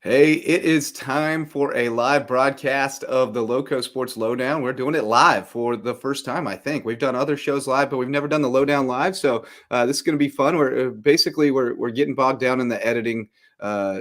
Hey, it is time for a live broadcast of the LowcoSports Lowdown. We're doing it live for the first time, I think. We've done other shows live, but we've never done the Lowdown live. So this is going to be fun. We're getting bogged down in the editing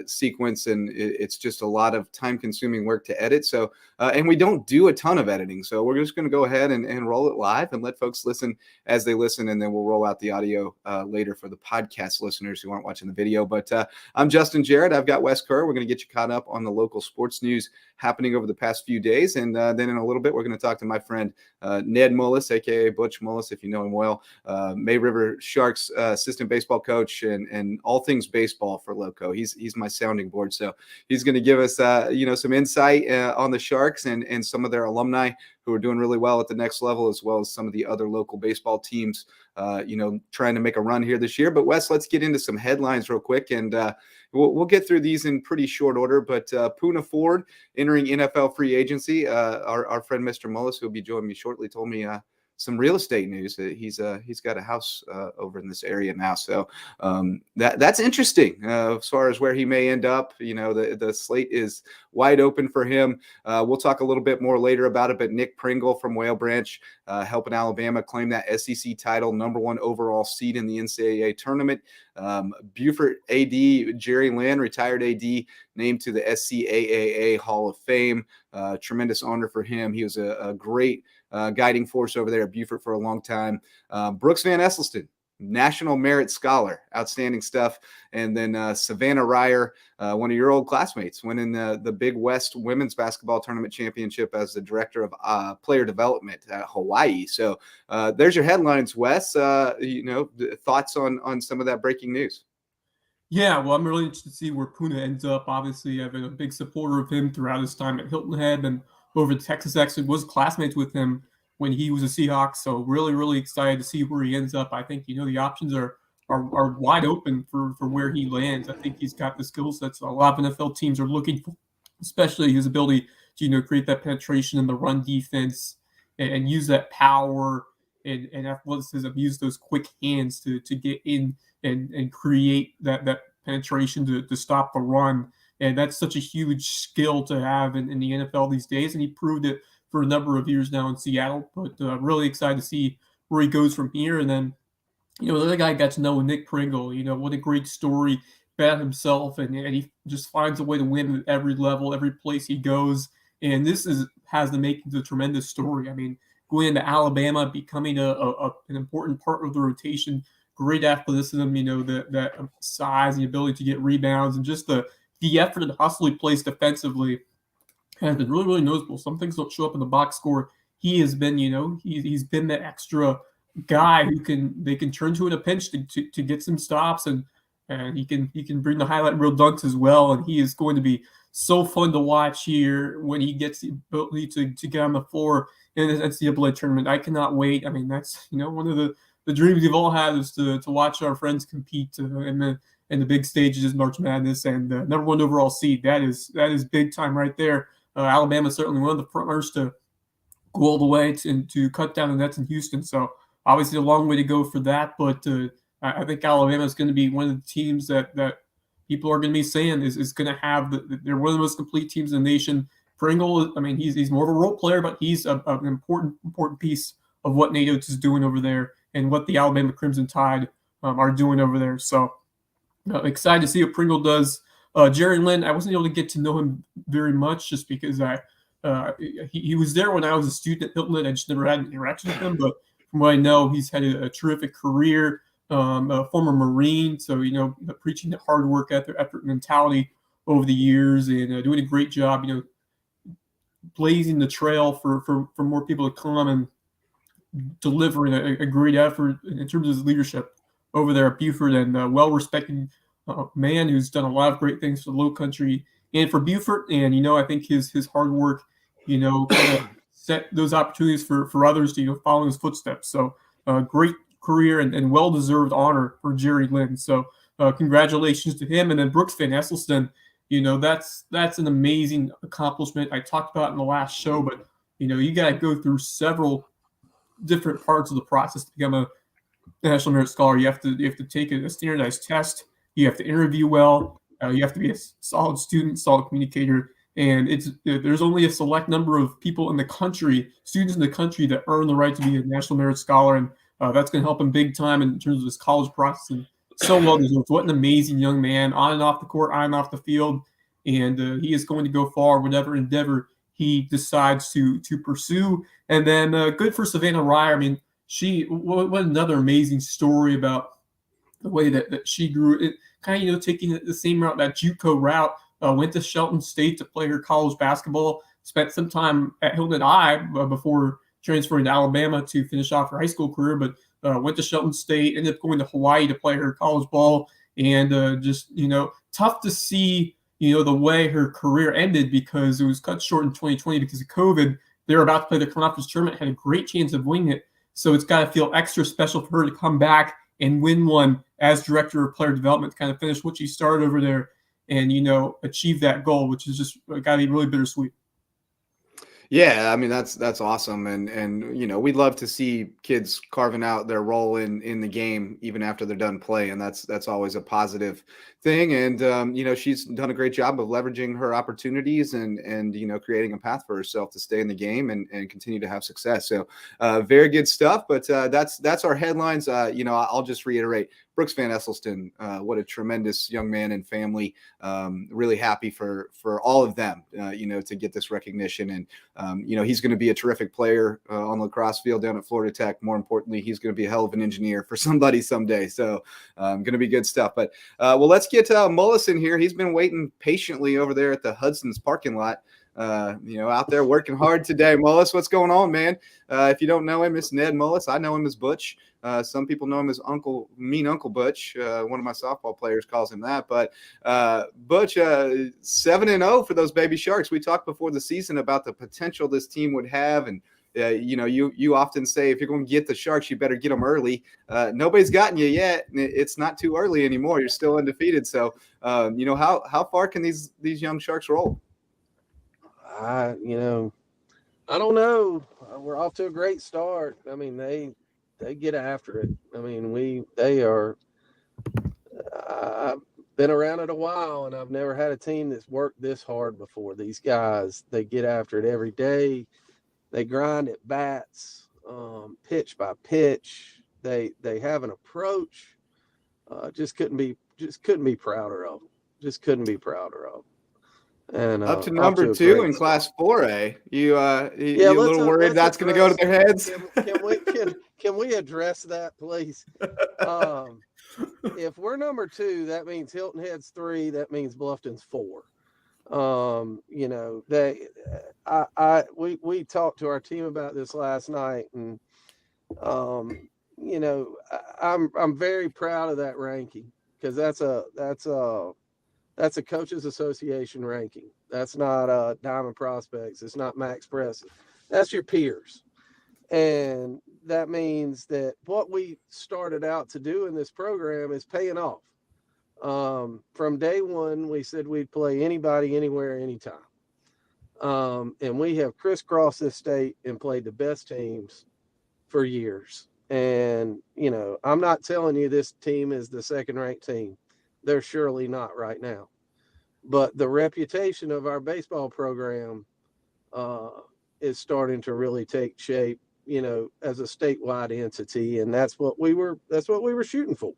sequence, and it's just a lot of time-consuming work to edit. So and we don't do a ton of editing, so we're just going to go ahead and roll it live and let folks listen as they listen, and then we'll roll out the audio later for the podcast listeners who aren't watching the video. But I'm Justin Jarrett. I've got Wes Kerr. We're going to get you caught up on the local sports news happening over the past few days. And then in a little bit, we're going to talk to my friend Ned Mullis, a.k.a. Butch Mullis, if you know him well, May River Sharks assistant baseball coach and all things baseball for Loco. He's my sounding board. So he's going to give us, some insight on the Sharks and some of their alumni who are doing really well at the next level, as well as some of the other local baseball teams, trying to make a run here this year. But Wes, let's get into some headlines real quick, and we'll get through these in pretty short order. But Poona Ford entering NFL free agency. Our friend Mr. Mullis, who will be joining me shortly, told me some real estate news. He's got a house over in this area now, so that's interesting as far as where he may end up. The slate is wide open for him. We'll talk a little bit more later about it, but Nick Pringle from Whale Branch helping Alabama claim that SEC title, number one overall seed in the NCAA tournament. Beaufort AD Jerry Lynn, retired AD, named to the SCAA Hall of Fame. Tremendous honor for him. He was a great guiding force over there at Beaufort for a long time. Brooks Van Esselston, National Merit Scholar, outstanding stuff. And then Savannah Ryer, one of your old classmates, winning the Big West Women's Basketball Tournament Championship as the Director of Player Development at Hawaii. So there's your headlines, Wes. Thoughts on some of that breaking news? Yeah, well, I'm really interested to see where Poona ends up. Obviously, I've been a big supporter of him throughout his time at Hilton Head and over at Texas. Actually, was classmates with him when he was a Seahawk. So really, really excited to see where he ends up. I think the options are wide open for where he lands. I think he's got the skill sets a lot of NFL teams are looking for, especially his ability to create that penetration in the run defense and use that power and athleticism, use those quick hands to get in and create that penetration to stop the run. And that's such a huge skill to have in the NFL these days. And he proved it for a number of years now in Seattle. But really excited to see where he goes from here. And then, the other guy I got to know, Nick Pringle, what a great story about himself. And he just finds a way to win at every level, every place he goes. And this has the makings of a tremendous story. I mean, going into Alabama, becoming an important part of the rotation, great athleticism, that size and the ability to get rebounds, and just the effort and hustle he plays defensively has been really, really noticeable. Some things don't show up in the box score. He has been, he's been that extra guy who they can turn to in a pinch to get some stops, and he can bring the highlight reel dunks as well. And he is going to be so fun to watch here when he gets the ability to get on the floor in the NCAA tournament. I cannot wait. I mean, that's one of the dreams we've all had is to watch our friends compete in the big stages of March Madness, and number one overall seed. That is big time right there. Alabama is certainly one of the front runners to go all the way to cut down the nets in Houston. So obviously a long way to go for that, but I think Alabama is going to be one of the teams that people are going to be saying is going to have they're one of the most complete teams in the nation. Pringle, I mean, he's more of a role player, but he's an important piece of what Nate Oates is doing over there and what the Alabama Crimson Tide are doing over there. So excited to see what Pringle does. Jerry Lynn, I wasn't able to get to know him very much just because he was there when I was a student at Hilton. I just never had an interaction with him, but from what I know, he's had a terrific career, a former Marine, so preaching the hard work effort mentality over the years, and doing a great job, blazing the trail for more people to come and delivering a great effort in terms of his leadership over there at Beaufort, and well-respected man who's done a lot of great things for the Low Country and for Beaufort. And, I think his hard work, kind of set those opportunities for others to follow his footsteps. So great career and well-deserved honor for Jerry Lynn. So congratulations to him. And then Brooks Van Esselston, that's an amazing accomplishment. I talked about it in the last show, but, you got to go through several different parts of the process to become a National Merit Scholar. You have to take a standardized test. You have to interview well. You have to be a solid student, solid communicator, and there's only a select number of people in the country, students in the country, that earn the right to be a National Merit Scholar, and that's going to help him big time in terms of his college process. And so well deserved. What an amazing young man, on and off the court, on and off the field, and he is going to go far, whatever endeavor he decides to pursue. And then good for Savannah Ryer. I mean, what another amazing story about the way that she grew. It kind of, taking the same route, that JUCO route. Went to Shelton State to play her college basketball. Spent some time at Hilton High before transferring to Alabama to finish off her high school career. But went to Shelton State. Ended up going to Hawaii to play her college ball. And just tough to see the way her career ended, because it was cut short in 2020 because of COVID. They were about to play the conference tournament, had a great chance of winning it. So it's got to feel extra special for her to come back and win one as director of player development, to kind of finish what she started over there and, achieve that goal, which is just got to be really bittersweet. Yeah, I mean that's awesome, and we'd love to see kids carving out their role in the game even after they're done playing. That's always a positive thing, and she's done a great job of leveraging her opportunities and creating a path for herself to stay in the game and continue to have success. So very good stuff. But that's our headlines. I'll just reiterate. Brooks Van Esselstyn, what a tremendous young man and family. Really happy for all of them, to get this recognition. And, he's going to be a terrific player on the lacrosse field down at Florida Tech. More importantly, he's going to be a hell of an engineer for somebody someday. So going to be good stuff. But let's get Mullis in here. He's been waiting patiently over there at the Hudson's parking lot. Out there working hard today. Mullis, what's going on, man? If you don't know him, it's Ned Mullis. I know him as Butch. Some people know him as Mean Uncle Butch. One of my softball players calls him that. But Butch, 7-0 for those baby Sharks. We talked before the season about the potential this team would have, and you often say if you're going to get the Sharks, you better get them early. Nobody's gotten you yet. It's not too early anymore. You're still undefeated. So how far can these young Sharks roll? I don't know. We're off to a great start. I mean, they get after it. I mean, I've been around it a while, and I've never had a team that's worked this hard before. These guys, they get after it every day. They grind at bats, pitch by pitch. They have an approach. Just couldn't be prouder of them. Just couldn't be prouder of them. And up to number 2 in Class 4A. You a little worried that's going to go to their heads? Can we address that, please? If we're number 2, that means Hilton Head's 3. That means Bluffton's 4. We talked to our team about this last night, and I'm very proud of that ranking, because that's a coaches association ranking. That's not Diamond Prospects. It's not Max Press. That's your peers. And that means that what we started out to do in this program is paying off. From day one, we said we'd play anybody, anywhere, anytime. And we have crisscrossed this state and played the best teams for years. And, I'm not telling you this team is the second-ranked team. They're surely not right now. But the reputation of our baseball program is starting to really take shape, as a statewide entity, and that's what we were shooting for.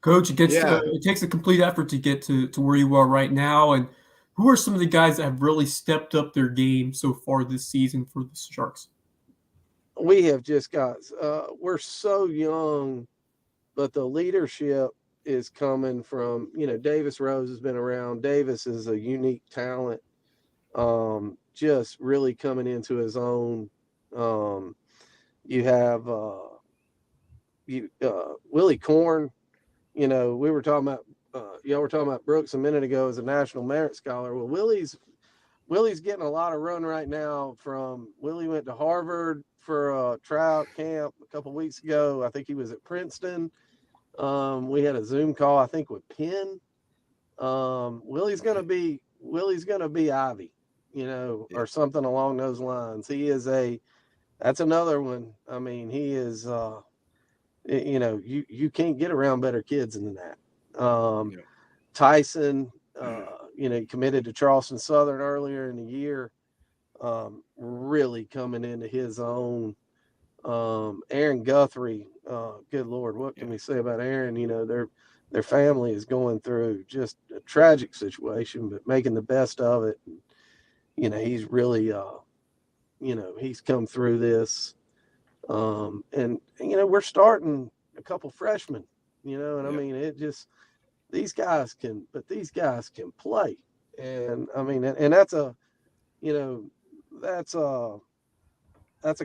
Coach, it takes a complete effort to get to where you are right now. And who are some of the guys that have really stepped up their game so far this season for the Sharks? We have just got we're so young, but the leadership is coming from, Davis Rose has been around. Davis is a unique talent, just really coming into his own. You have Willie Korn. We were talking about y'all were talking about Brooks a minute ago as a National Merit Scholar. Well, Willie's getting a lot of run right now. Willie went to Harvard for a tryout camp a couple weeks ago. I think he was at Princeton. We had a Zoom call, I think, with Penn. Willie's gonna be Ivy, or something along those lines. That's another one. I mean, he is you can't get around better kids than that. Tyson, he committed to Charleston Southern earlier in the year, really coming into his own. Aaron Guthrie, good Lord, what can we say about Aaron? Their family is going through just a tragic situation, but making the best of it. He's really, he's come through this. And we're starting a couple freshmen, and I mean, these guys can play. And I mean, and that's a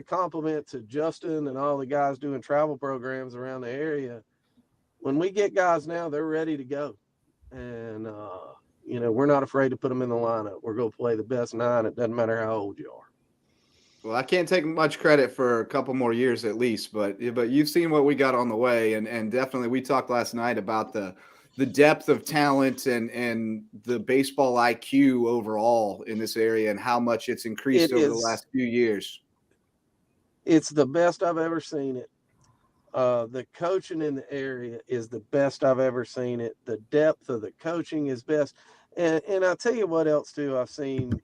compliment to Justin and all the guys doing travel programs around the area. When we get guys now, they're ready to go. And, we're not afraid to put them in the lineup. We're going to play the best 9. It doesn't matter how old you are. Well, I can't take much credit for a couple more years at least, but you've seen what we got on the way, and definitely we talked last night about the depth of talent and the baseball IQ overall in this area and how much it's increased over the last few years. It's the best I've ever seen it. The coaching in the area is the best I've ever seen it. The depth of the coaching is best. And I'll tell you what else too I've seen.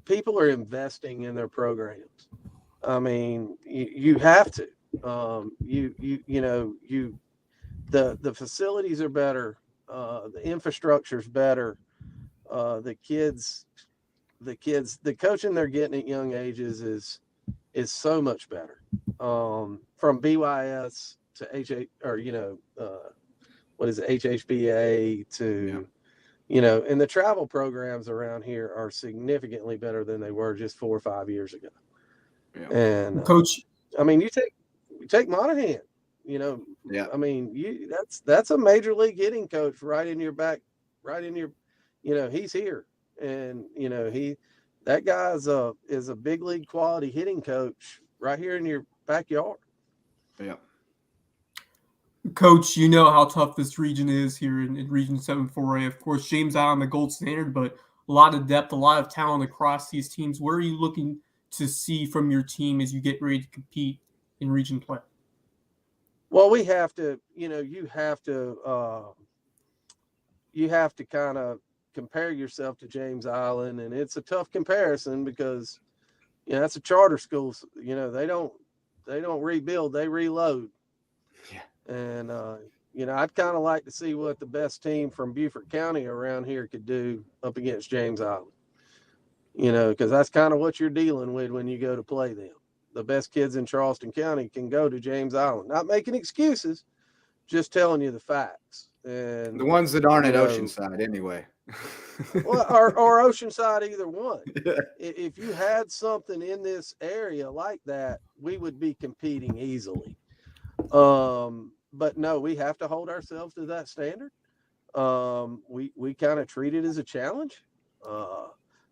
People are investing in their programs. I mean, you have to. The facilities are better. The infrastructure's better. The coaching they're getting at young ages is so much better. From BYS to HHBA to, and the travel programs around here are significantly better than they were just 4 or 5 years ago. Yeah. And Coach, I mean, you take Monahan, I mean, that's a major league hitting coach right in your back, right in your, he's here. And, that guy is a big league quality hitting coach right here in your backyard. Yeah. Coach, you know how tough this region is here in Region 7-4A. Of course, James Island, the gold standard, but a lot of depth, a lot of talent across these teams. What are you looking to see from your team as you get ready to compete in region play? Well, we have to, you have to kind of compare yourself to James Island, and it's a tough comparison because, that's a charter school. They don't rebuild, they reload. Yeah. And, I'd kind of like to see what the best team from Beaufort County around here could do up against James Island, because that's kind of what you're dealing with when you go to play them. The best kids in Charleston County can go to James Island. Not making excuses, just telling you the facts. And the ones that aren't at Oceanside anyway. Well, or Oceanside, either one. Yeah. If you had something in this area like that, we would be competing easily. But no, we have to hold ourselves to that standard. We kind of treat it as a challenge.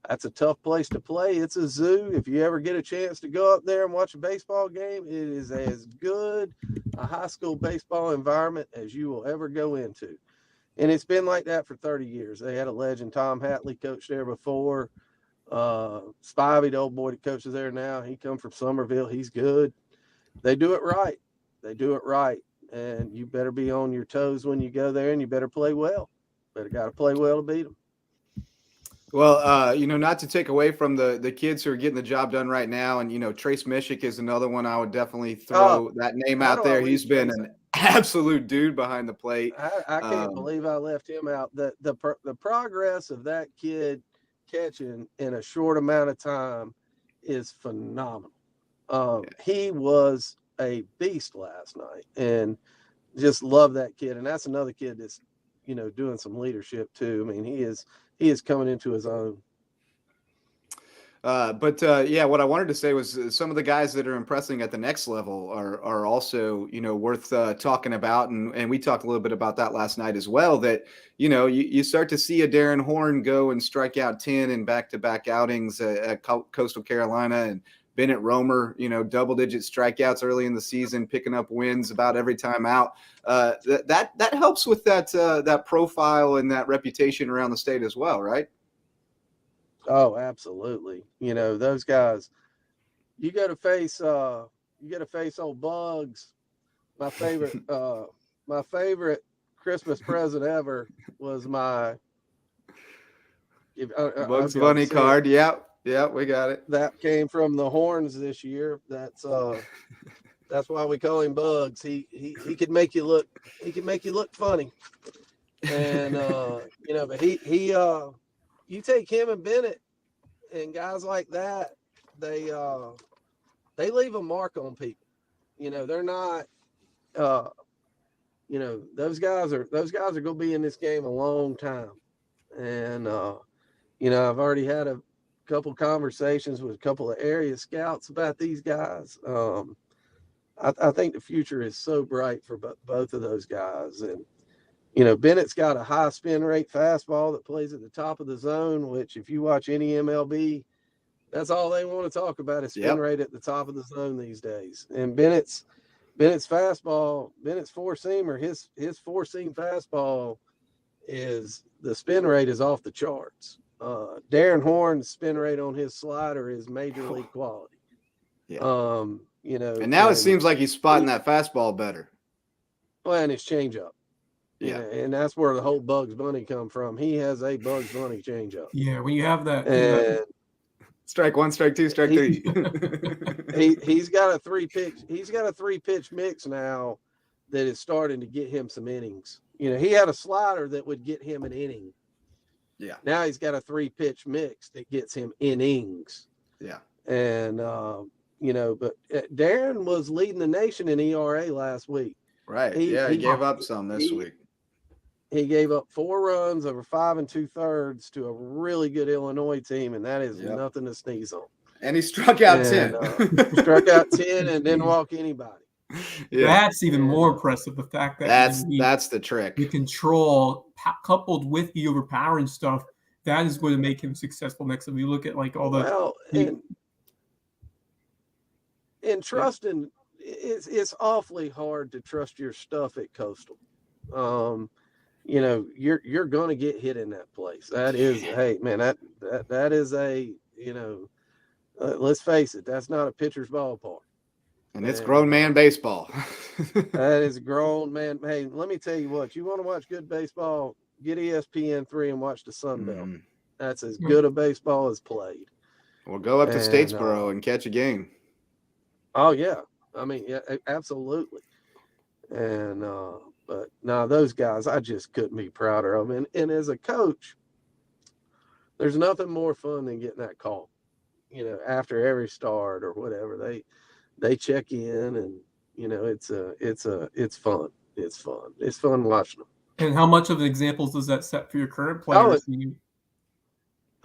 That's a tough place to play. It's a zoo. If you ever get a chance to go up there and watch a baseball game, it is as good a high school baseball environment as you will ever go into. And it's been like that for 30 years. They had a legend, Tom Hatley, coached there before. Spivey, the old boy that coaches there now, he come from Somerville. He's good. They do it right. And you better be on your toes when you go there, and you better play well. Got to play well to beat them. Well, not to take away from the kids who are getting the job done right now. And, Trace Mishick is another one I would definitely throw that name out there. He's been an absolute dude behind the plate. I can't believe I left him out. The progress of that kid catching in a short amount of time is phenomenal. He was a beast last night, and just love that kid. And that's another kid that's, doing some leadership too. I mean, he is coming into his own. What I wanted to say was some of the guys that are impressing at the next level are also, worth talking about. And we talked a little bit about that last night as well, that, you start to see a Darren Horn go and strike out 10 in back-to-back outings at Coastal Carolina, and Bennett Romer, double-digit strikeouts early in the season, picking up wins about every time out. That helps with that profile and that reputation around the state as well, right? Oh, absolutely. Those guys, you got to face old Bugs. My favorite Christmas present ever was my Bugs Bunny card. Yep, we got it. That came from the Horns this year. That's why we call him Bugs. He could make you look funny. And but you take him and Bennett and guys like that, they leave a mark on people. They're not those guys are going to be in this game a long time. And I've already had a couple conversations with a couple of area scouts about these guys. I think the future is so bright for both of those guys. And Bennett's got a high spin rate fastball that plays at the top of the zone, which if you watch any MLB, that's all they want to talk about is spin rate at the top of the zone these days. And Bennett's fastball, Bennett's four-seamer, his four-seam fastball is the spin rate is off the charts. Darren Horn's spin rate on his slider is major league quality. Yeah. And now it seems like he's spotting that fastball better. Well, and his changeup. Yeah. And that's where the whole Bugs Bunny come from. He has a Bugs Bunny changeup. Yeah, when you have that. And strike one, strike two, strike three. He's got a three-pitch mix now that is starting to get him some innings. He had a slider that would get him an inning. Yeah. Now he's got a three-pitch mix that gets him innings. Yeah. And but Darren was leading the nation in ERA last week. Right. He gave up some this week. He gave up 4 runs over 5 2/3 to a really good Illinois team, and that is nothing to sneeze on. And he struck out 10. Struck out 10 and didn't walk anybody. Yeah. That's even more impressive. The fact that that's the trick. The control coupled with the overpowering stuff, that is going to make him successful next time. You look at like all the and trusting, it's awfully hard to trust your stuff at Coastal. You're going to get hit in that place. That is, hey man, that is a let's face it, that's not a pitcher's ballpark. And it's grown man baseball. That is grown man. Hey, let me tell you what, you want to watch good baseball, get ESPN3 and watch the Sun Belt. That's as good a baseball as played. We'll go up to Statesboro and catch a game. Oh yeah. I mean, yeah, absolutely. And but no, those guys, I just couldn't be prouder of them. And as a coach, there's nothing more fun than getting that call. After every start or whatever, they check in, and it's fun. It's fun. It's fun watching them. And how much of the examples does that set for your current players?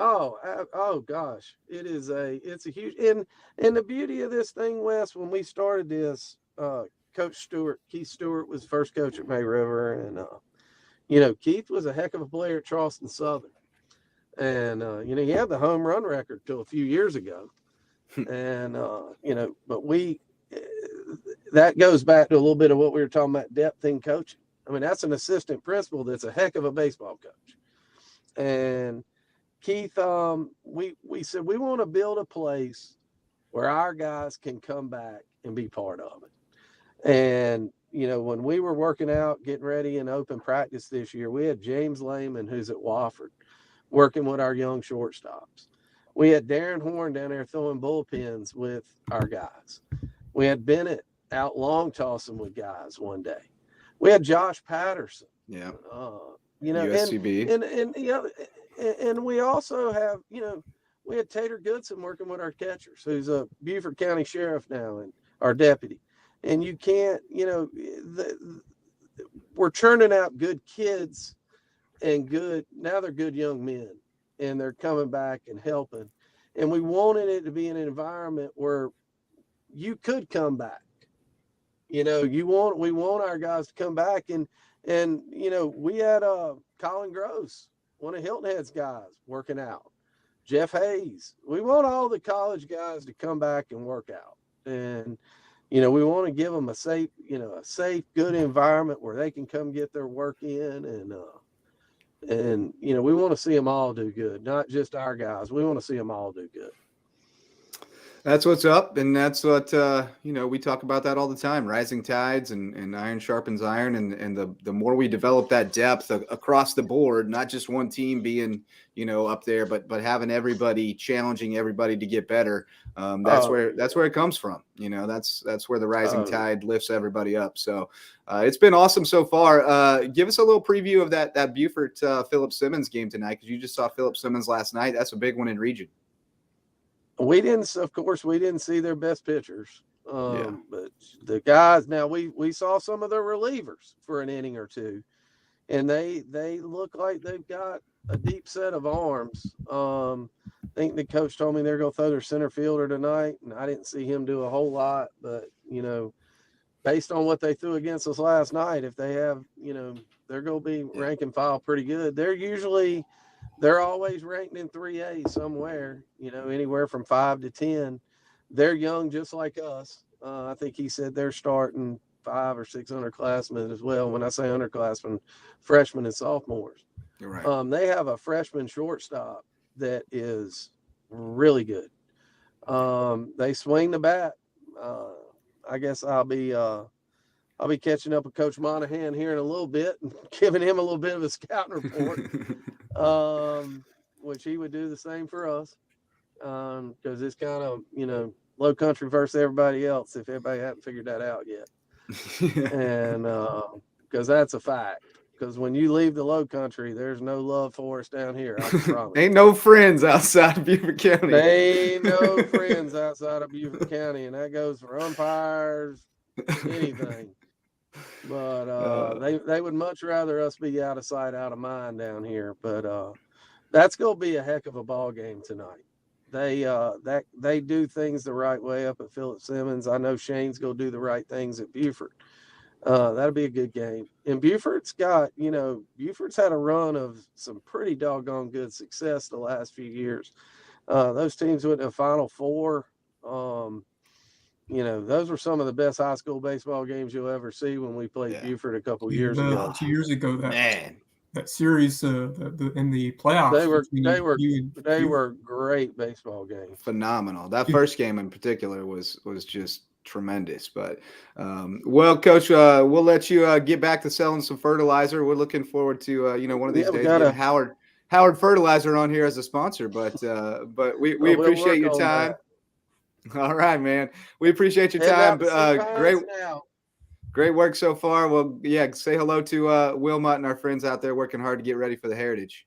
Oh gosh, it's a huge, and the beauty of this thing, Wes, when we started this, Coach Keith Stewart was first coach at May River, and Keith was a heck of a player at Charleston Southern, and he had the home run record till a few years ago, and but that goes back to a little bit of what we were talking about, depth in coaching. I mean, that's an assistant principal that's a heck of a baseball coach, and Keith, we said we want to build a place where our guys can come back and be part of it. And, when we were working out, getting ready in open practice this year, we had James Lehman, who's at Wofford, working with our young shortstops. We had Darren Horn down there throwing bullpens with our guys. We had Bennett out long tossing with guys one day. We had Josh Patterson. Yeah. USCB. And we also have, we had Tater Goodson working with our catchers, who's a Beaufort County Sheriff now and our deputy. And you can't, we're churning out good kids and now they're good young men, and they're coming back and helping. And we wanted it to be an environment where you could come back. We want our guys to come back, and we had Colin Gross, one of Hilton Head's guys, working out. Jeff Hayes. We want all the college guys to come back and work out. And, we want to give them a safe, good environment where they can come get their work in. And we want to see them all do good, not just our guys. We want to see them all do good. That's what's up, and that's what we talk about that all the time. Rising tides and iron sharpens iron, and the more we develop that depth across the board, not just one team being up there, but having everybody challenging everybody to get better. That's where it comes from. That's where the rising tide lifts everybody up. So it's been awesome so far. Give us a little preview of that Beaufort Phillip Simmons game tonight, because you just saw Phillip Simmons last night. That's a big one in region. We didn't see their best pitchers. But the guys, now we saw some of their relievers for an inning or two, and they look like they've got a deep set of arms. I think the coach told me they're going to throw their center fielder tonight, and I didn't see him do a whole lot, but based on what they threw against us last night, if they have, they're going to be rank and file pretty good. They're always ranked in 3A somewhere, anywhere from 5 to 10. They're young, just like us. I think he said they're starting 500 or 600 underclassmen as well. When I say underclassmen, freshmen and sophomores. You're right. They have a freshman shortstop that is really good. They swing the bat. I guess I'll be catching up with Coach Monahan here in a little bit and giving him a little bit of a scouting report. Which he would do the same for us, because it's kind of low country versus everybody else, if everybody hadn't figured that out yet. And because that's a fact, because when you leave the low country, there's no love for us down here, I promise. Ain't no friends outside of Beaufort County. Ain't no friends outside of Beaufort County, and that goes for umpires, anything. But they would much rather us be out of sight, out of mind down here. But that's going to be a heck of a ball game tonight. They do things the right way up at Phillip Simmons. I know Shane's going to do the right things at Beaufort. That'll be a good game. And Beaufort's got, Beaufort's had a run of some pretty doggone good success the last few years. Those teams went to the Final Four. Those were some of the best high school baseball games you'll ever see when we played Beaufort a couple years ago. 2 years ago, that series in the playoffs. They were great baseball games. Phenomenal. That first game in particular was just tremendous. But well, Coach, we'll let you get back to selling some fertilizer. We're looking forward to one of these days getting Howard Fertilizer on here as a sponsor. But we appreciate your time. All right, man. We appreciate your time. Great work so far. Well, say hello to Wilmot and our friends out there working hard to get ready for the Heritage.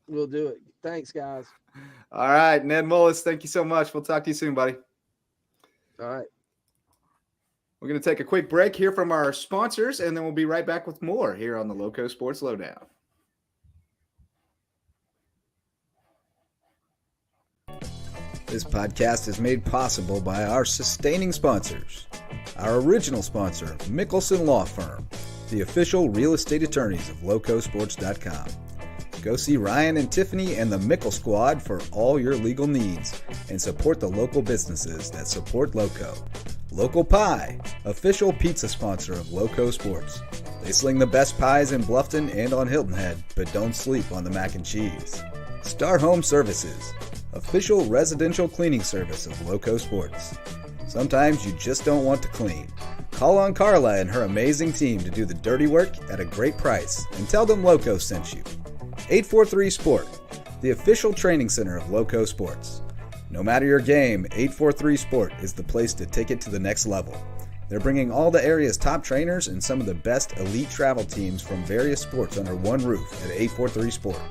We'll do it. Thanks, guys. All right, Ned Mullis, thank you so much. We'll talk to you soon, buddy. All right. We're going to take a quick break here from our sponsors, and then we'll be right back with more here on the LowcoSports Lowdown. This podcast is made possible by our sustaining sponsors. Our original sponsor, Mickelson Law Firm, the official real estate attorneys of LowcoSports.com. Go see Ryan and Tiffany and the Mickle Squad for all your legal needs and support the local businesses that support Loco. Local Pie, official pizza sponsor of Loco Sports. They sling the best pies in Bluffton and on Hilton Head, but don't sleep on the mac and cheese. Star Home Services, official residential cleaning service of Loco Sports. Sometimes you just don't want to clean. Call on Carla and her amazing team to do the dirty work at a great price and tell them Loco sent you. 843 Sport, the official training center of Loco Sports. No matter your game, 843 Sport is the place to take it to the next level. They're bringing all the area's top trainers and some of the best elite travel teams from various sports under one roof at 843 Sport.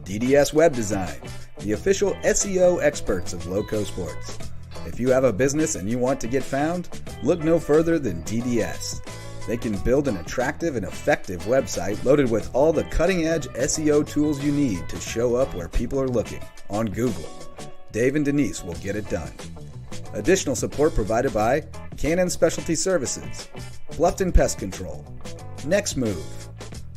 DDS Web Design, the official SEO experts of Loco Sports. If you have a business and you want to get found, look no further than DDS. They can build an attractive and effective website loaded with all the cutting-edge SEO tools you need to show up where people are looking, on Google. Dave and Denise will get it done. Additional support provided by Cannon Specialty Services, Bluffton Pest Control, Next Move,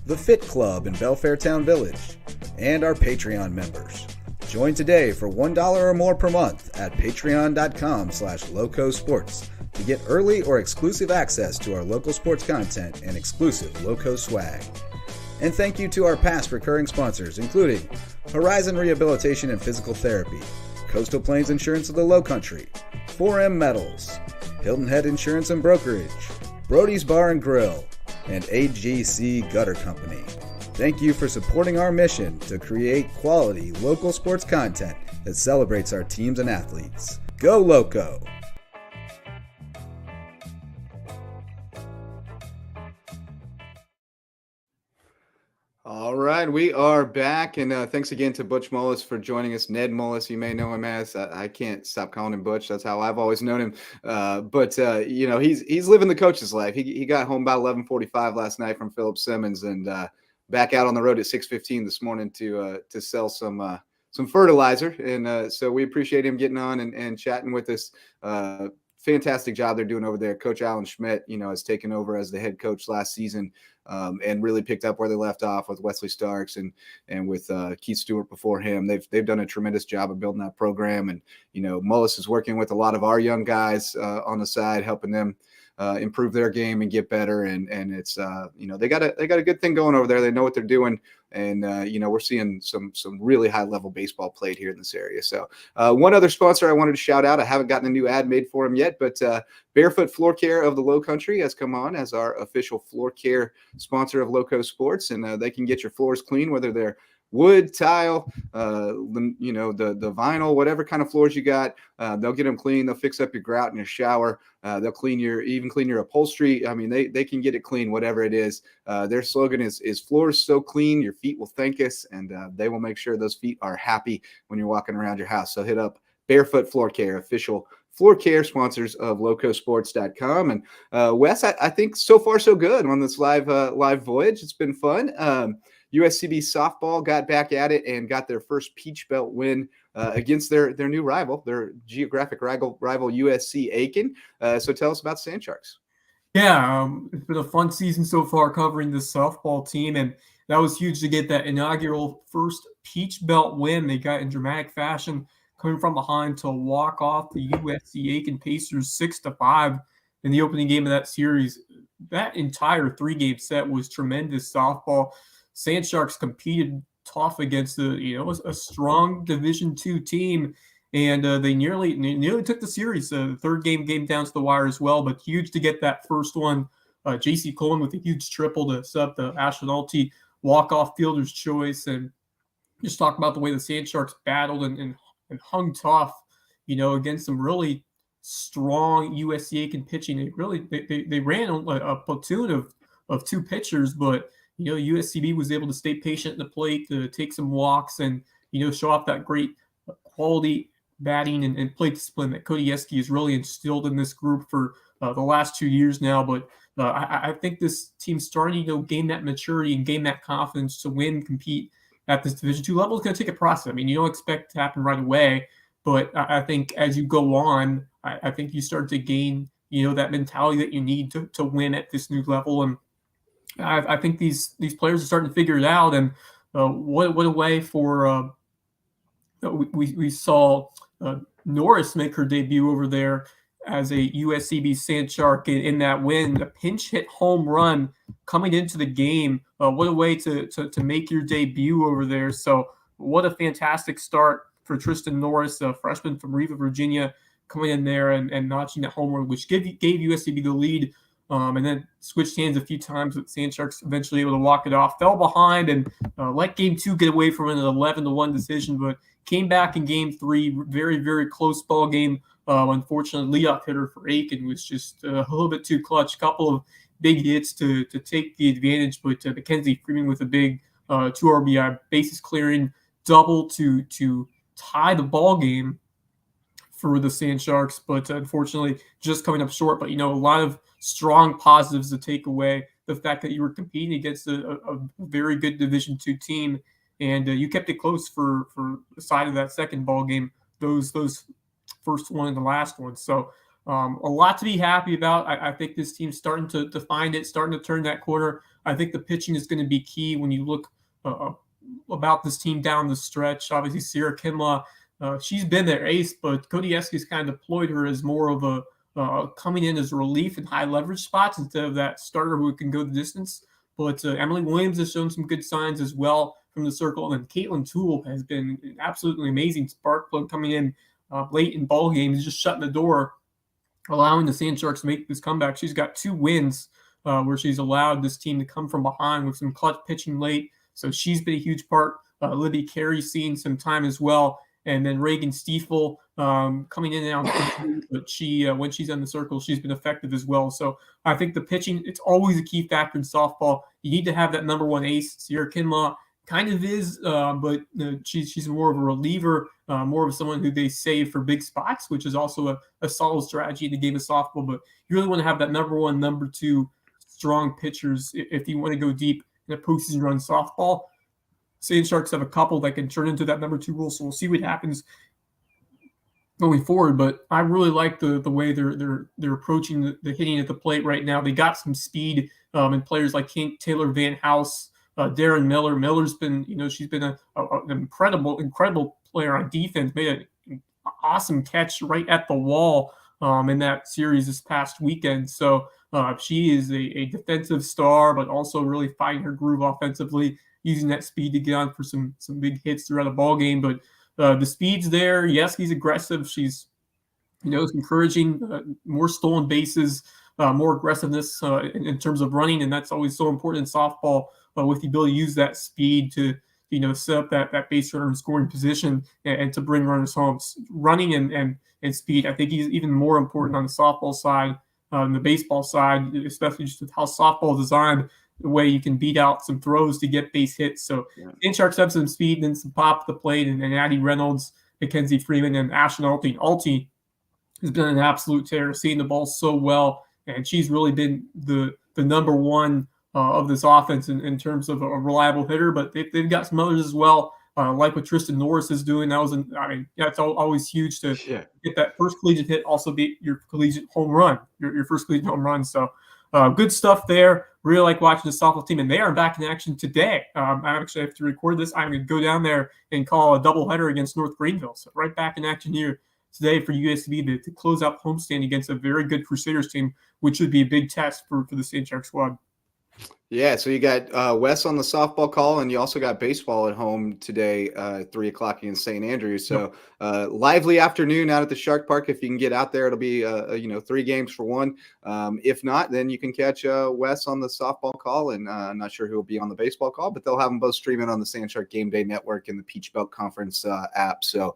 The Fit Club in Belfairtown Village, and our Patreon members. Join today for $1 or more per month at patreon.com/LowcoSports to get early or exclusive access to our local sports content and exclusive Loco swag. And thank you to our past recurring sponsors, including Horizon Rehabilitation and Physical Therapy, Coastal Plains Insurance of the Low Country, 4M Metals, Hilton Head Insurance and Brokerage, Brody's Bar and Grill, and AGC Gutter Company. Thank you for supporting our mission to create quality local sports content that celebrates our teams and athletes. Go Loco! All right, we are back, and thanks again to Butch Mullis for joining us. Ned Mullis, you may know him as. I can't stop calling him Butch. That's how I've always known him. But he's living the coach's life. He got home about 11:45 last night from Philip Simmons, and back out on the road at 6:15 this morning to sell some fertilizer. And so we appreciate him getting on and chatting with us. Fantastic job they're doing over there. Coach Alan Schmidt, has taken over as the head coach last season. And really picked up where they left off with Wesley Starks and with Keith Stewart before him. They've done a tremendous job of building that program. And, Mullis is working with a lot of our young guys on the side, helping them improve their game and get better. And it's, they got a good thing going over there. They know what they're doing. And, we're seeing some really high level baseball played here in this area. So one other sponsor I wanted to shout out, I haven't gotten a new ad made for him yet, but Barefoot Floor Care of the Low Country has come on as our official floor care sponsor of Loco Sports. And they can get your floors clean, whether they're wood, tile, the vinyl, whatever kind of floors you got, they'll get them clean. They'll fix up your grout in your shower. They'll clean your upholstery. I mean, they can get it clean, whatever it is. Their slogan is floors so clean, your feet will thank us. And they will make sure those feet are happy when you're walking around your house. So hit up Barefoot Floor Care, official floor care sponsors of LowcoSports.com. And Wes, I think so far so good on this live voyage. It's been fun. USCB softball got back at it and got their first Peach Belt win against their new rival, their geographic rival USC Aiken. So tell us about Sand Sharks. Yeah, it's been a fun season so far covering this softball team, and that was huge to get that inaugural first Peach Belt win. They got in dramatic fashion, coming from behind to walk off the USC Aiken Pacers 6-5 in the opening game of that series. That entire 3-game set was tremendous softball. Sand Sharks competed tough against a strong Division II team, and they nearly took the series. The third game down to the wire as well, but huge to get that first one. J.C. Cohen with a huge triple to set up the Ashton-Alty walk-off fielder's choice, and just talk about the way the Sand Sharks battled and hung tough, against some really strong USC Aiken pitching. They ran a platoon of two pitchers, but USCB was able to stay patient at the plate, to take some walks, and show off that great quality batting and plate discipline that Cody Eske has really instilled in this group for the last 2 years now. But I think this team's starting to gain that maturity and gain that confidence to compete at this Division II level. It's going to take a process. I mean, you don't expect it to happen right away, but I think as you go on, I think you start to gain that mentality that you need to win at this new level. And I think these players are starting to figure it out. And what a way for we saw Norris make her debut over there as a USCB Sand Shark in that win, a pinch hit home run coming into the game. What a way to make your debut over there. So what a fantastic start for Tristan Norris, a freshman from Riva, Virginia, coming in there and notching that home run, which gave USCB the lead. And then switched hands a few times, with Sand Sharks eventually able to walk it off. Fell behind and let Game 2 get away from an 11-1 decision, but came back in Game 3. Very, very close ball game. Unfortunately, leadoff hitter for Aiken was just a little bit too clutch. A couple of big hits to take the advantage, but Mackenzie Freeman with a big 2 RBI bases clearing double to tie the ball game for the Sand Sharks, but unfortunately just coming up short. But a lot of strong positives to take away. The fact that you were competing against a very good Division II team, and you kept it close for the side of that second ball game, those first one and the last one. So a lot to be happy about. I think this team's starting to find it, starting to turn that corner. I think the pitching is going to be key when you look about this team down the stretch. Obviously, Sierra Kinlaw, she's been their ace, but Cody Eske's kind of deployed her as more of a coming in as relief in high leverage spots instead of that starter who can go the distance. But Emily Williams has shown some good signs as well from the circle. And Caitlin Toole has been an absolutely amazing spark plug coming in late in ball games, just shutting the door, allowing the Sand Sharks to make this comeback. She's got 2 wins where she's allowed this team to come from behind with some clutch pitching late. So she's been a huge part. Libby Carey's seen some time as well. And then Reagan Stiefel coming in and out. But she, when she's on the circle, she's been effective as well. So I think the pitching, it's always a key factor in softball. You need to have that number 1 ace. Sierra Kinlaw kind of is, but she's more of a reliever, more of someone who they save for big spots, which is also a solid strategy in the game of softball. But you really want to have that number 1, number 2 strong pitchers if you want to go deep in a postseason run softball. Sand Sharks have a couple that can turn into that number 2 role, so we'll see what happens going forward. But I really like the way they're approaching the hitting at the plate right now. They got some speed in players like Taylor Van House, Darren Miller. Miller's been, she's been an incredible player on defense. Made an awesome catch right at the wall in that series this past weekend. So she is a defensive star, but also really finding her groove offensively, using that speed to get on for some big hits throughout a ball game. But the speed's there. Yes, he's aggressive. She's, encouraging more stolen bases, more aggressiveness in terms of running, and that's always so important in softball with the ability to use that speed to, set up that base runner in scoring position and to bring runners home. Running and speed, I think, he's even more important on the softball side than the baseball side, especially just with how softball is designed, the way you can beat out some throws to get base hits. So Sand Sharks have some speed and then some pop at the plate, and Addie Reynolds, Mackenzie Freeman, and Ashton Alty. Alty has been an absolute terror, seeing the ball so well, and she's really been the number 1 of this offense in terms of a reliable hitter. But they've got some others as well, like what Tristan Norris is doing. That's always huge to get that first collegiate hit, also be your collegiate home run, your first collegiate home run. So good stuff there. Really like watching the softball team, and they are back in action today. I actually have to record this. I'm going to go down there and call a doubleheader against North Greenville. So right back in action here today for USB to close out homestand against a very good Crusaders team, which would be a big test for the Sand Shark squad. Yeah, so you got Wes on the softball call, and you also got baseball at home today, 3 o'clock against St. Andrews. So lively afternoon out at the Shark Park. If you can get out there, it'll be 3 games for 1. If not, then you can catch Wes on the softball call, and I'm not sure who will be on the baseball call, but they'll have them both streaming on the Sand Shark Game Day Network and the Peach Belt Conference app. So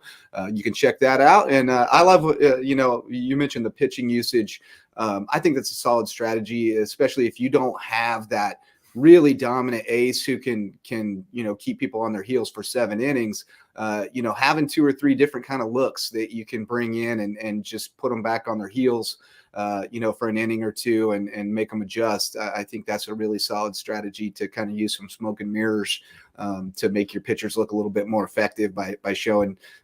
you can check that out. And I love, you mentioned the pitching usage. I think that's a solid strategy, especially if you don't have that really dominant ace who can keep people on their heels for 7 innings. Having 2 or 3 different kind of looks that you can bring in and just put them back on their heels, for an inning or 2 and make them adjust. I think that's a really solid strategy to kind of use some smoke and mirrors to make your pitchers look a little bit more effective by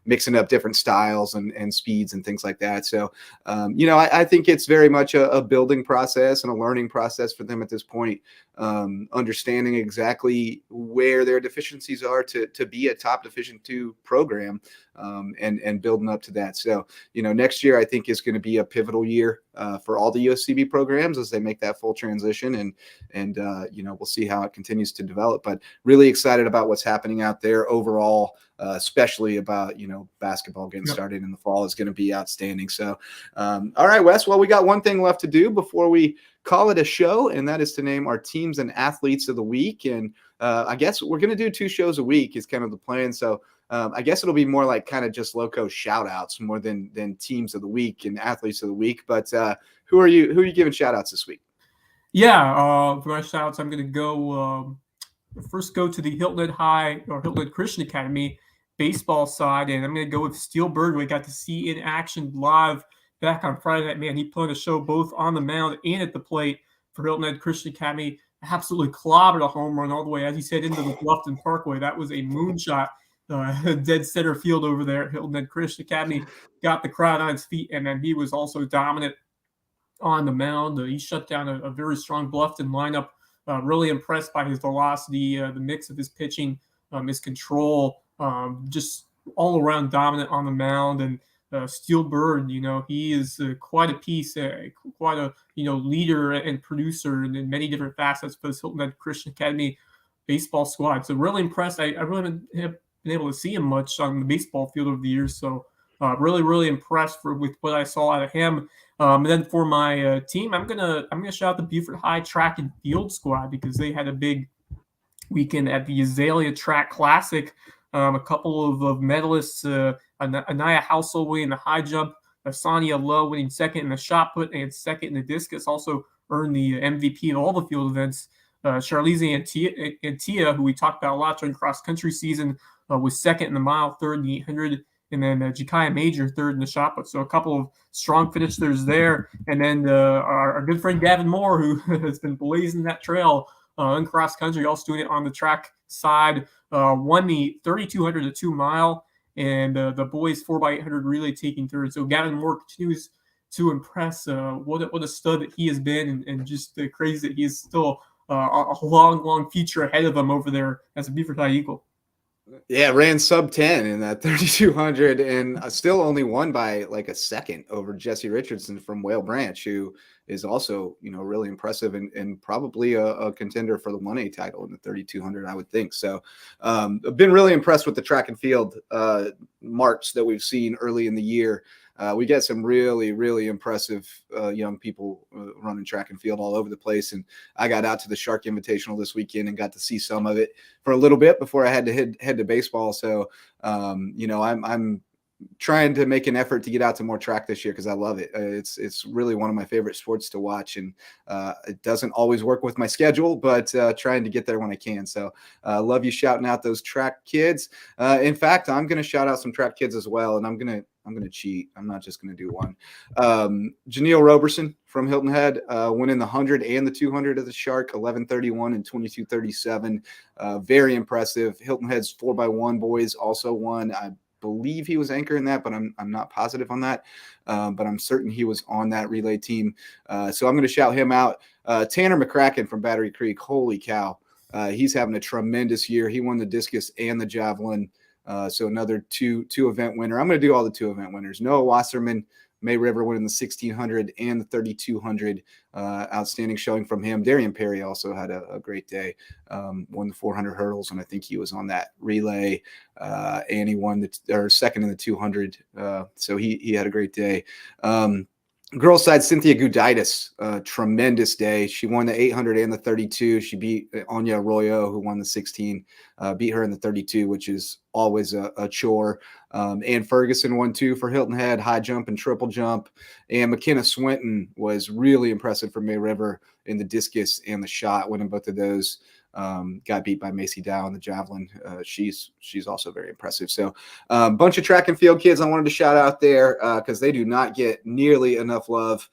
mixing up different styles and speeds and things like that. So, I think it's very much a building process and a learning process for them at this point, understanding exactly where their deficiencies are to be a top Division II program, and building up to that. So, next year I think is going to be a pivotal year for all the USCB programs as they make that full transition, and we'll see how it continues to develop. But really excited about what's happening out there overall, especially about basketball getting started in the fall is going to be outstanding. So, all right, Wes. Well, we got one thing left to do before we call it a show, and that is to name our teams and athletes of the week. And I guess we're going to do 2 shows a week is kind of the plan. So I guess it'll be more like kind of just Loco shout outs more than teams of the week and athletes of the week. But who are you giving shout outs this week? Yeah, for my shout outs, I'm going to go first go to the Hilton Head Christian Academy baseball side, and I'm going to go with Steel Bird. We got to see in action live back on Friday night. Man, he put on a show both on the mound and at the plate for Hilton Head Christian Academy. Absolutely clobbered a home run all the way, as he said, into the Bluffton Parkway. That was a moonshot, dead center field over there at Hilton Head Christian Academy. Got the crowd on his feet, and then he was also dominant on the mound. He shut down a very strong Bluffton lineup. Really impressed by his velocity, the mix of his pitching, his control, just all around dominant on the mound. And Steel Bird, he is quite a piece, quite a leader and producer in many different facets for this Hilton Head Christian Academy baseball squad. So really impressed. I really haven't been able to see him much on the baseball field over the years. So really, really impressed with what I saw out of him. And then for my team, I'm gonna shout out the Beaufort High track and field squad because they had a big weekend at the Azalea Track Classic. A couple of medalists, Anaya Housel winning the high jump, Asania Lowe winning second in the shot put and second in the discus, also earned the MVP of all the field events. Charlize Antia, who we talked about a lot during cross-country season, was second in the mile, third in the 800, and then Jakaya Major, third in the shot put. So a couple of strong finishers there. And then our good friend Gavin Moore, who has been blazing that trail in cross-country, also doing it on the track side, won the 3,200 to 2 mile, and the boys 4x800 relay taking third. So Gavin Moore continues to impress. What a stud that he has been, and just crazy that he is still a long future ahead of him over there as a Beaufort High Eagle. Yeah, ran sub 10 in that 3,200 and still only won by like a second over Jesse Richardson from Whale Branch, who is also, really impressive and probably a contender for the 1A title in the 3,200, I would think. So I've been really impressed with the track and field marks that we've seen early in the year. We get some really, really impressive young people running track and field all over the place. And I got out to the Shark Invitational this weekend and got to see some of it for a little bit before I had to head to baseball. So, I'm trying to make an effort to get out to more track this year because I love it. It's really one of my favorite sports to watch, and it doesn't always work with my schedule, but trying to get there when I can. So love you shouting out those track kids. In fact, I'm going to shout out some track kids as well, and I'm going to cheat. I'm not just going to do one. Janelle Roberson from Hilton Head winning the 100 and the 200 of the Shark, 11:31 and 22:37. Very impressive. Hilton Head's 4x1 boys also won. I believe he was anchoring that, but I'm not positive on that. But I'm certain he was on that relay team. So I'm going to shout him out. Tanner McCracken from Battery Creek. Holy cow. He's having a tremendous year. He won the discus and the javelin. So another two event winner. I'm going to do all the 2 event winners. Noah Wasserman, May River winning the 1,600 and the 3,200. Outstanding showing from him. Darian Perry also had a great day. Won the 400 hurdles, and I think he was on that relay. And he won second in the 200. So he had a great day. Girls side, Cynthia Gudaitis, tremendous day. She won the 800 and the 32. She beat Anya Arroyo, who won the 16, beat her in the 32, which is always a chore. Ann Ferguson won 2 for Hilton Head, high jump and triple jump. And McKenna Swinton was really impressive for May River in the discus and the shot, winning both of those. Got beat by Macy Dow in the javelin. She's also very impressive. So a bunch of track and field kids I wanted to shout out there because they do not get nearly enough love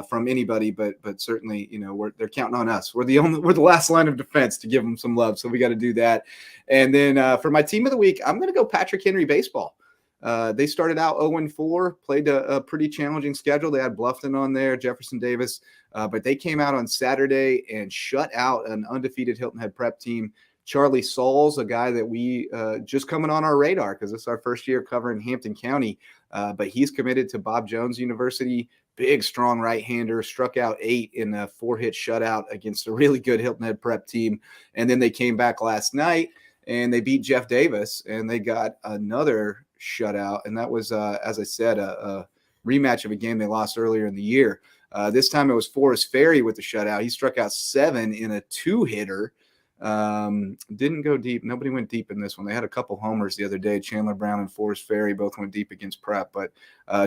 from anybody, but certainly, they're counting on us. We're the last line of defense to give them some love. So we got to do that. And then for my team of the week, I'm going to go Patrick Henry baseball. They started out 0-4, played a pretty challenging schedule. They had Bluffton on there, Jefferson Davis, but they came out on Saturday and shut out an undefeated Hilton Head prep team. Charlie Sauls, a guy that we just coming on our radar because it's our first year covering Hampton County, but he's committed to Bob Jones University. Big, strong right-hander, struck out 8 in a 4-hit shutout against a really good Hilton Head prep team. And then they came back last night and they beat Jeff Davis, and they got another shutout. And that was, as I said, a rematch of a game they lost earlier in the year. This time it was Forrest Ferry with the shutout. He struck out 7 in a 2-hitter. Didn't go deep. Nobody went deep in this one. They had a couple homers the other day. Chandler Brown and Forrest Ferry both went deep against prep, but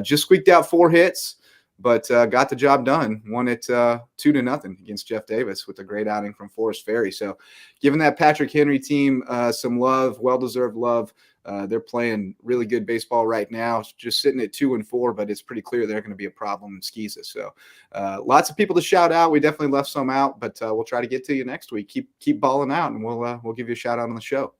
just squeaked out 4 hits. But got the job done. Won it 2-0 against Jeff Davis with a great outing from Forrest Ferry. So giving that Patrick Henry team some love, well-deserved love. They're playing really good baseball right now, just sitting at 2-4, but it's pretty clear they're going to be a problem in Skeeza. So lots of people to shout out. We definitely left some out, but we'll try to get to you next week. Keep balling out, and we'll give you a shout out on the show.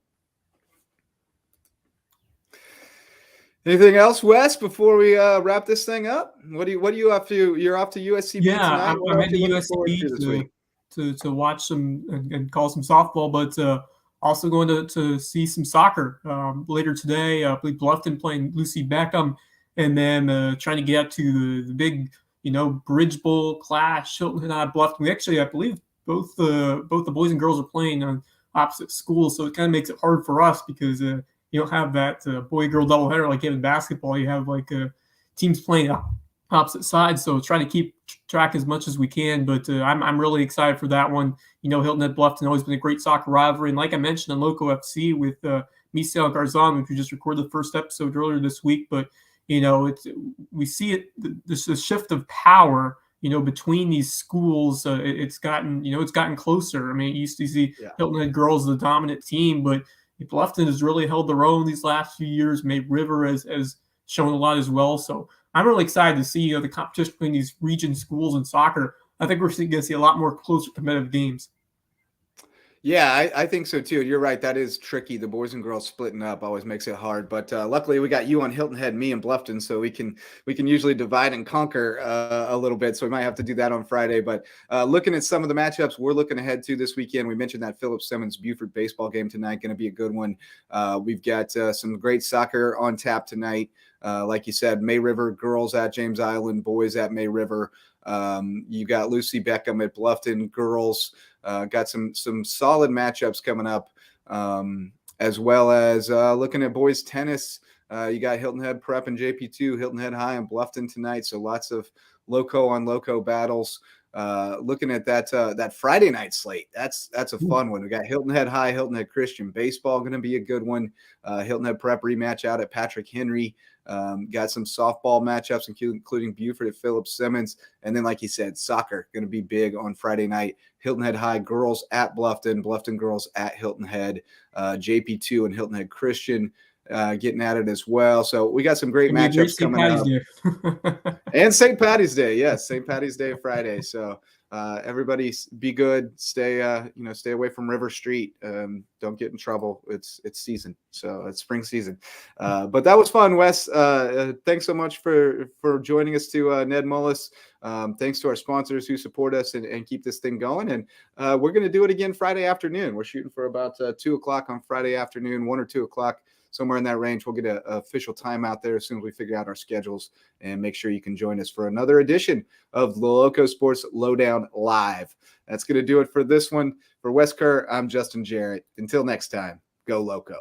Anything else, Wes, before we wrap this thing up? What are you up to? You're off to USCB tonight? I'm heading to USCB to watch some and call some softball, but also going to see some soccer later today. I believe Bluffton playing Lucy Beckham, and then trying to get out to the big, Bridge Bowl clash. Hilton and Bluffton. Actually, I believe both the boys and girls are playing on opposite schools. So it kind of makes it hard for us because you don't have that boy-girl doubleheader like in basketball. You have like teams playing opposite sides. So try to keep track as much as we can. But I'm really excited for that one. Hilton Head Bluffton always been a great soccer rivalry. And like I mentioned on Loco FC with Misael Garzon, which we just recorded the first episode earlier this week. But, we see it, this a shift of power, between these schools. It's gotten closer. I mean, you used to see Hilton Head girls the dominant team, but Bluffton has really held their own these last few years. May River has shown a lot as well. So I'm really excited to see the competition between these region schools in soccer. I think we're going to see a lot more closer competitive games. Yeah, I think so too. You're right. That is tricky. The boys and girls splitting up always makes it hard. But luckily, we got you on Hilton Head, me and Bluffton, so we can usually divide and conquer a little bit. So we might have to do that on Friday. But looking at some of the matchups we're looking ahead to this weekend, we mentioned that Philip Simmons Buford baseball game tonight, going to be a good one. We've got some great soccer on tap tonight. Like you said, May River girls at James Island, boys at May River. You got Lucy Beckham at Bluffton girls. Got some solid matchups coming up, as well as looking at boys tennis. You got Hilton Head Prep and JP2, Hilton Head High and Bluffton tonight. So lots of loco on loco battles. Looking at that Friday night slate, that's a fun one. We got Hilton Head High, Hilton Head Christian baseball going to be a good one. Hilton Head Prep rematch out at Patrick Henry. Got some softball matchups, including Buford at Philip Simmons. And then, like you said, soccer going to be big on Friday night. Hilton Head High girls at Bluffton, Bluffton girls at Hilton Head, JP2 and Hilton Head Christian getting at it as well. So we got some great matchups coming up. And St. Patty's Day. Yes, St. Patty's Day Friday. So everybody be good. Stay away from River Street. Don't get in trouble. It's season. So it's spring season. But that was fun, Wes. Thanks so much for joining us to Ned Mullis. Thanks to our sponsors who support us and keep this thing going. And we're going to do it again Friday afternoon. We're shooting for about 2 o'clock on Friday afternoon, 1 or 2 o'clock. Somewhere in that range. We'll get an official time out there as soon as we figure out our schedules, and make sure you can join us for another edition of the Loco Sports Lowdown Live. That's going to do it for this one. For Wes Kerr, I'm Justin Jarrett. Until next time, go Loco.